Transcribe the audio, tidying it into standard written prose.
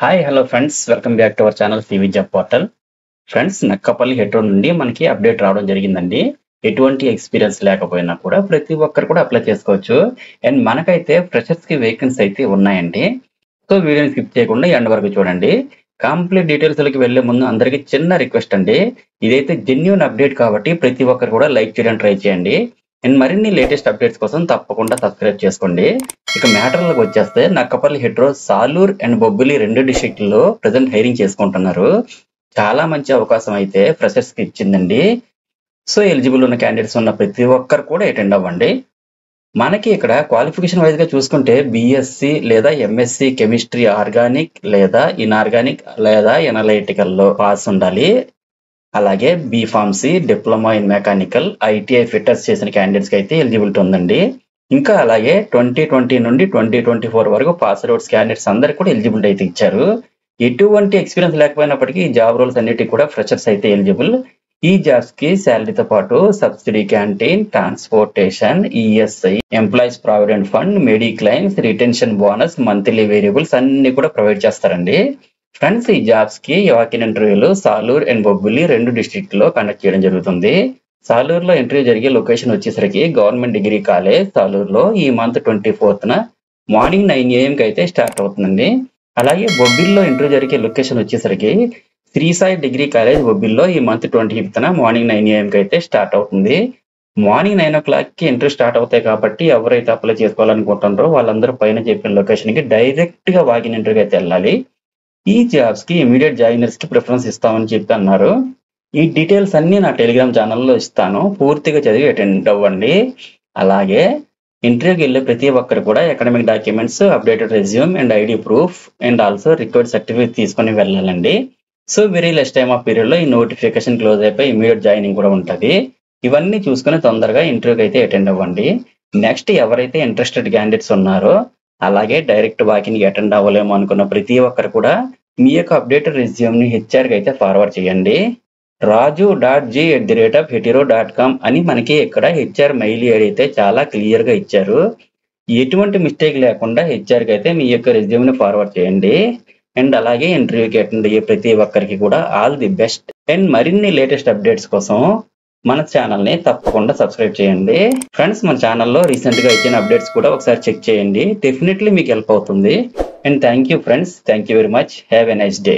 Hi hello friends, welcome back to our channel CV job portal. Friends, Nakkapalli Hetero నుండి మనకి update రావడం జరిగిందండి. ఎటువంటి ఎక్స్పీరియన్స్ లేకపోయినా కూడా ప్రతి ఒక్కరు కూడా అప్లై చేసుకోవచ్చు. అండ్ మనకైతే ఫ్రెషర్స్ కి వేకెన్సీ అయితే ఉన్నాయండి. సో వీడియోని స్కిప్ చేయకుండా ఎండ్ వరకు చూడండి. కంప్లీట్ డీటెయిల్స్ లోకి వెళ్లే ముందు అందరికీ చిన్న రిక్వెస్ట్ అండి. ఇదైతే జెన్యూన్ అప్డేట్ కాబట్టి ప్రతి ఒక్కరు కూడా లైక్ చేయడానికి ట్రై చేయండి. అండ్ మరిన్ని లేటెస్ట్ అప్డేట్స్ కోసం తప్పకుండా సబ్స్క్రైబ్ చేసుకోండి. ఇక మ్యాటర్లకు వచ్చేస్తే నక్కపల్లి హెట్రో సాలూర్ అండ్ బొబ్బిలి 2 డిస్ట్రిక్ట్లో ప్రజెంట్ హైరింగ్ చేసుకుంటున్నారు. చాలా మంచి అవకాశం అయితే ఫ్రెషర్స్ కి ఇచ్చిందండి. సో ఎలిజిబుల్ ఉన్న క్యాండిడేట్స్ ఉన్న ప్రతి ఒక్కరు కూడా అటెండ్ అవ్వండి. మనకి ఇక్కడ క్వాలిఫికేషన్ వైజ్ గా చూసుకుంటే బిఎస్సి లేదా ఎంఎస్సి కెమిస్ట్రీ ఆర్గానిక్ లేదా ఇన్ఆర్గానిక్ లేదా ఎనలైటికల్ లో పాస్ ఉండాలి. అలాగే B Pharmacy, diploma in mechanical, ITI fitters చేసిన క్యాండిడేట్స్ కి అయితే ఎలిజిబిలిటీ ఉందండి. ఇంకా అలాగే 2020 నుండి 2024 వరకు పాస్ అవుట్స్ క్యాండిడేట్స్ అందరికి కూడా ఎలిజిబిలిటీ అయితే ఇచ్చారు. ఎటువంటి ఎక్స్పీరియన్స్ లేకపోయినప్పటికీ ఈ జాబ్ రోల్స్ అన్నిటికీ కూడా ఫ్రెషర్స్ అయితే ఎలిజిబుల్. ఈ జాబ్స్ కి శాలరీతో పాటు subsidy canteen, transportation, ESI, employees provident fund, mediclaims, retention bonus, monthly variables అన్ని కూడా ప్రొవైడ్ చేస్తారండి. ఫ్రెండ్స్, ఈ జాబ్స్ కి వాకిన్ ఇంటర్వ్యూలు సాలూర్ అండ్ బొబ్బిలి 2 డిస్ట్రిక్ట్ లో కండక్ట్ చేయడం జరుగుతుంది. సాలూర్ లో ఇంటర్వ్యూ జరిగే లొకేషన్ వచ్చేసరికి గవర్నమెంట్ డిగ్రీ కాలేజ్ సాలూర్ లో ఈ మంత్ 24న మార్నింగ్ 9 AM కి అయితే స్టార్ట్ అవుతుందండి. అలాగే బొబ్బిల్లో ఇంటర్వ్యూ జరిగే లొకేషన్ వచ్చేసరికి శ్రీ సాయి డిగ్రీ కాలేజ్ బొబ్బిల్లో ఈ మంత్ 25న మార్నింగ్ 9 AM కి అయితే స్టార్ట్ అవుతుంది. మార్నింగ్ 9 o'clock కి ఇంటర్వ్యూ స్టార్ట్ అవుతాయి కాబట్టి ఎవరైతే అప్లై చేసుకోవాలనుకుంటున్నారో వాళ్ళందరూ పైన చెప్పిన లొకేషన్ కి డైరెక్ట్ గా వాకిన్ ఇంటర్వ్యూ అయితే వెళ్ళాలి. ఈ జాబ్స్ కి ఇమీడియట్ జాయినర్స్ కి ప్రిఫరెన్స్ ఇస్తామని చెప్పి అన్నారు. ఈ డీటెయిల్స్ అన్ని నా టెలిగ్రామ్ ఛానల్లో ఇస్తాను, పూర్తిగా చదివి అటెండ్ అవ్వండి. అలాగే ఇంటర్వ్యూకి వెళ్ళే ప్రతి ఒక్కరు కూడా academic documents, updated resume and ID proof and also required certificate తీసుకొని వెళ్ళాలండి. So very less time of period లో ఈ నోటిఫికేషన్ క్లోజ్ అయిపోయి ఇమీడియట్ జాయినింగ్ కూడా ఉంటుంది. ఇవన్నీ చూసుకుని తొందరగా ఇంటర్వ్యూకి అయితే అటెండ్ అవ్వండి. నెక్స్ట్ ఎవరైతే ఇంట్రెస్టెడ్ క్యాండిడేట్స్ ఉన్నారో అలాగే డైరెక్ట్ వాకిన్ అటెండ్ అవ్వలేము అనుకున్న ప్రతి ఒక్కరు కూడా మీ యొక్క అప్డేటెడ్ రెజ్యూమ్ ని హెచ్ఆర్ కి అయితే ఫార్వర్డ్ చేయండి. raju.g@hetero.com అని మనకి ఇక్కడ హెచ్ఆర్ మెయిల్ ఐడి అయితే చాలా క్లియర్ గా ఇచ్చారు. ఎటువంటి మిస్టేక్ లేకుండా హెచ్ఆర్ కి అయితే మీ యొక్క రెజ్యూమ్ ని ఫార్వర్డ్ చేయండి. అండ్ అలాగే ఇంటర్వ్యూకి అటెండ్ అయ్యే ప్రతి ఒక్కరికి కూడా ఆల్ ది బెస్ట్. అండ్ మరిన్ని లేటెస్ట్ అప్డేట్స్ కోసం మన ఛానల్ ని తప్పకుండా సబ్స్క్రైబ్ చేయండి. ఫ్రెండ్స్, మన ఛానల్లో రీసెంట్ గా ఇచ్చిన అప్డేట్స్ కూడా ఒకసారి చెక్ చేయండి, డెఫినెట్లీ మీకు హెల్ప్ అవుతుంది. And thank you friends, thank you very much, have a nice day.